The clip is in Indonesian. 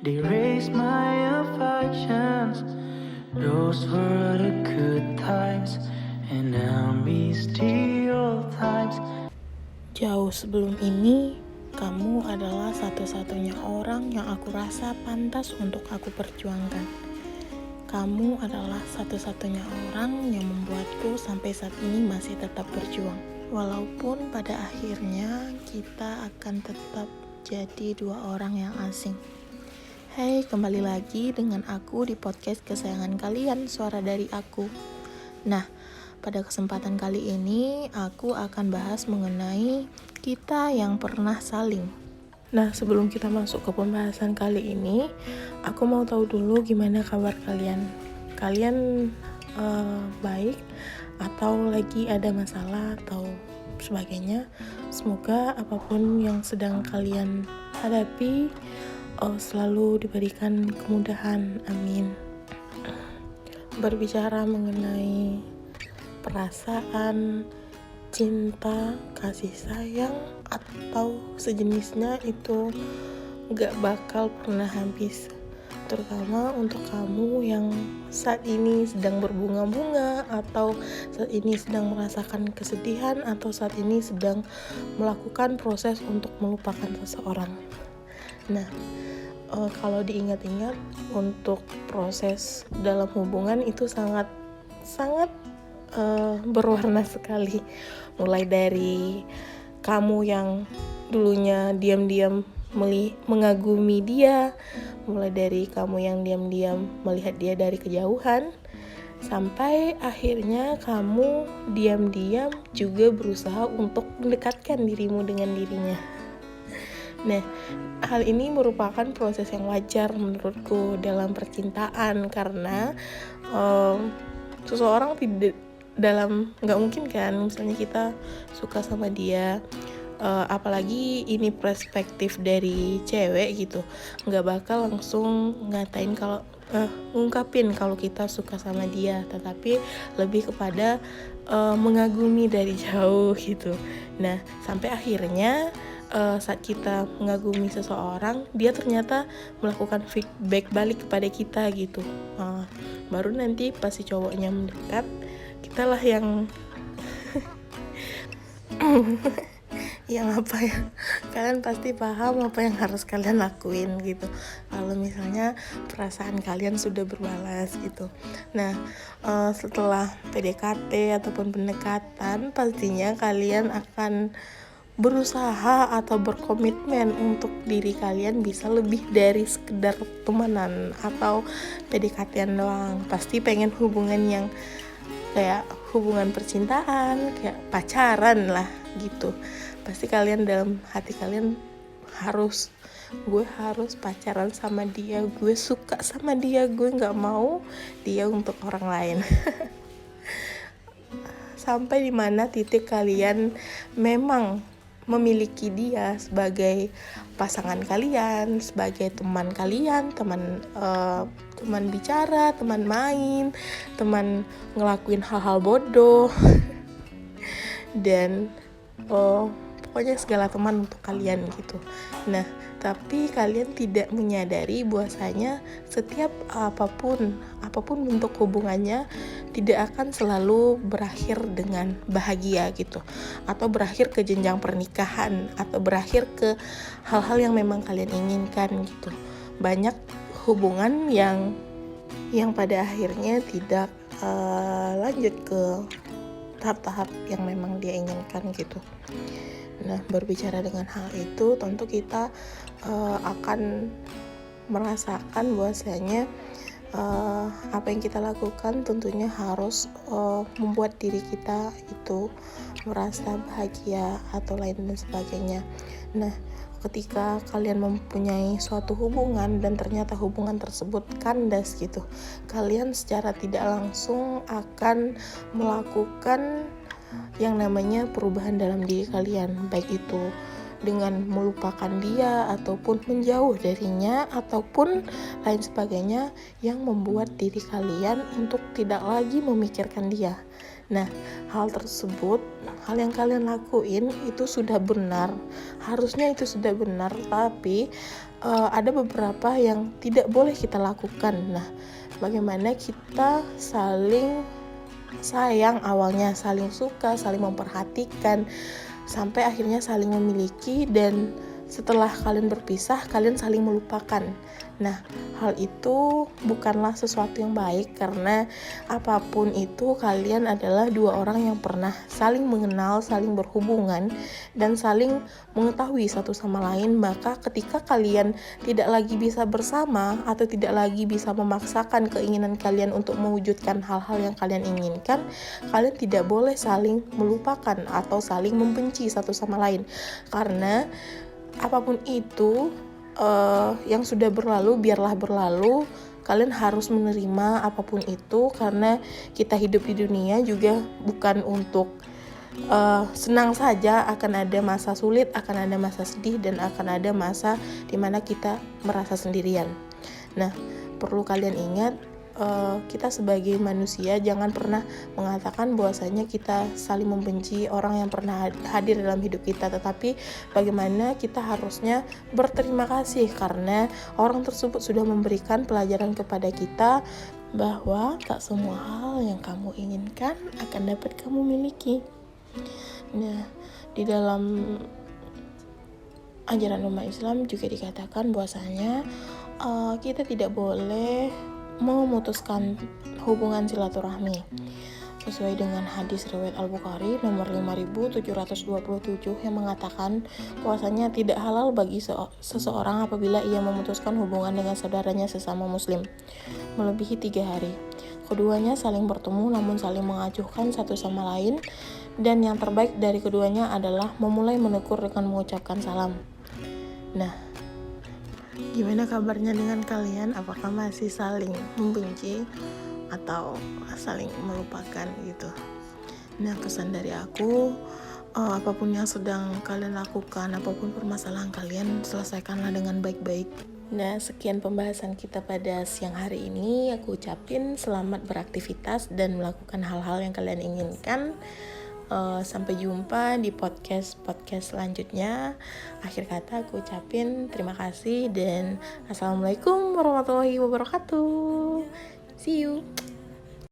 erase my affections. Those were the good times, and I miss the old times. Jauh sebelum ini, kamu adalah satu-satunya orang yang aku rasa pantas untuk aku perjuangkan. Kamu adalah satu-satunya orang yang membuatku sampai saat ini masih tetap berjuang. Walaupun pada akhirnya kita akan tetap jadi dua orang yang asing. Hai, kembali lagi dengan aku di podcast kesayangan kalian, Suara Dari Aku. Nah, pada kesempatan kali ini aku akan bahas mengenai kita yang pernah saling. Nah, sebelum kita masuk ke pembahasan kali ini, aku mau tahu dulu gimana kabar kalian. Kalian baik atau lagi ada masalah atau sebagainya. Semoga apapun yang sedang kalian hadapi selalu diberikan kemudahan. Amin. Berbicara mengenai perasaan, cinta, kasih sayang, atau sejenisnya itu gak bakal pernah habis. Terutama untuk kamu yang saat ini sedang berbunga-bunga, atau saat ini sedang merasakan kesedihan, atau saat ini sedang melakukan proses untuk melupakan seseorang. Nah, kalau diingat-ingat, untuk proses dalam hubungan itu sangat berwarna sekali. Mulai dari kamu yang dulunya diam-diam mengagumi dia, mulai dari kamu yang diam-diam melihat dia dari kejauhan, sampai akhirnya kamu diam-diam juga berusaha untuk mendekatkan dirimu dengan dirinya. Nah, hal ini merupakan proses yang wajar menurutku dalam percintaan, karena seseorang tidak nggak mungkin kan misalnya kita suka sama dia, apalagi ini perspektif dari cewek gitu, nggak bakal langsung ngatain kalau ngungkapin kalau kita suka sama dia, tetapi lebih kepada mengagumi dari jauh gitu. Nah, sampai akhirnya saat kita mengagumi seseorang, dia ternyata melakukan feedback balik kepada kita gitu. Baru nanti pas si cowoknya mendekat, kitalah yang yang apa ya, kalian pasti paham apa yang harus kalian lakuin gitu kalau misalnya perasaan kalian sudah berbalas gitu. Nah, setelah PDKT ataupun pendekatan, pastinya kalian akan berusaha atau berkomitmen untuk diri kalian bisa lebih dari sekedar temenan atau PDKT-an doang. Pasti pengen hubungan yang kayak hubungan percintaan, kayak pacaran lah gitu. Pasti kalian dalam hati kalian gue harus pacaran sama dia, gue suka sama dia, gue gak mau dia untuk orang lain. Sampai dimana titik kalian memang memiliki dia sebagai pasangan kalian, sebagai teman kalian, teman bicara, teman main, teman ngelakuin hal-hal bodoh dan pokoknya segala teman untuk kalian gitu. Nah, tapi kalian tidak menyadari bahwasanya setiap apapun bentuk hubungannya tidak akan selalu berakhir dengan bahagia gitu, atau berakhir ke jenjang pernikahan, atau berakhir ke hal-hal yang memang kalian inginkan gitu. Banyak hubungan yang pada akhirnya tidak lanjut ke tahap-tahap yang memang dia inginkan gitu. Nah, berbicara dengan hal itu, tentu kita akan merasakan bahwasanya apa yang kita lakukan tentunya harus membuat diri kita itu merasa bahagia atau lain dan sebagainya. Nah, ketika kalian mempunyai suatu hubungan dan ternyata hubungan tersebut kandas gitu, kalian secara tidak langsung akan melakukan yang namanya perubahan dalam diri kalian, baik itu dengan melupakan dia ataupun menjauh darinya ataupun lain sebagainya yang membuat diri kalian untuk tidak lagi memikirkan dia. Nah, hal tersebut, hal yang kalian lakuin itu sudah benar, harusnya itu sudah benar, tapi ada beberapa yang tidak boleh kita lakukan. Nah, bagaimana kita saling sayang awalnya, saling suka, saling memperhatikan, sampai akhirnya saling memiliki, dan setelah kalian berpisah, kalian saling melupakan. Nah, hal itu bukanlah sesuatu yang baik, karena apapun itu kalian adalah dua orang yang pernah saling mengenal, saling berhubungan, dan saling mengetahui satu sama lain. Maka ketika kalian tidak lagi bisa bersama atau tidak lagi bisa memaksakan keinginan kalian untuk mewujudkan hal-hal yang kalian inginkan, kalian tidak boleh saling melupakan atau saling membenci satu sama lain. Karena apapun itu yang sudah berlalu, biarlah berlalu. Kalian harus menerima apapun itu, karena kita hidup di dunia juga bukan untuk senang saja. Akan ada masa sulit, akan ada masa sedih, dan akan ada masa dimana kita merasa sendirian. Nah, perlu kalian ingat, kita sebagai manusia jangan pernah mengatakan bahwasanya kita saling membenci orang yang pernah hadir dalam hidup kita, tetapi bagaimana kita harusnya berterima kasih karena orang tersebut sudah memberikan pelajaran kepada kita bahwa tak semua hal yang kamu inginkan akan dapat kamu miliki. Nah, di dalam ajaran umat Islam juga dikatakan bahwasanya kita tidak boleh memutuskan hubungan silaturahmi sesuai dengan hadis riwayat Al-Bukhari nomor 5727 yang mengatakan bahwasanya tidak halal bagi seseorang apabila ia memutuskan hubungan dengan saudaranya sesama muslim melebihi 3 hari. Keduanya saling bertemu namun saling mengacuhkan satu sama lain, dan yang terbaik dari keduanya adalah memulai menegur dengan mengucapkan salam. Nah, gimana kabarnya dengan kalian? Apakah masih saling membenci atau saling melupakan gitu? Nah, pesan dari aku, apapun yang sedang kalian lakukan, apapun permasalahan kalian, selesaikanlah dengan baik-baik. Nah, sekian pembahasan kita pada siang hari ini. Aku ucapin selamat beraktivitas dan melakukan hal-hal yang kalian inginkan. Sampai jumpa di podcast selanjutnya. Akhir kata aku ucapin terima kasih dan assalamualaikum warahmatullahi wabarakatuh. See you.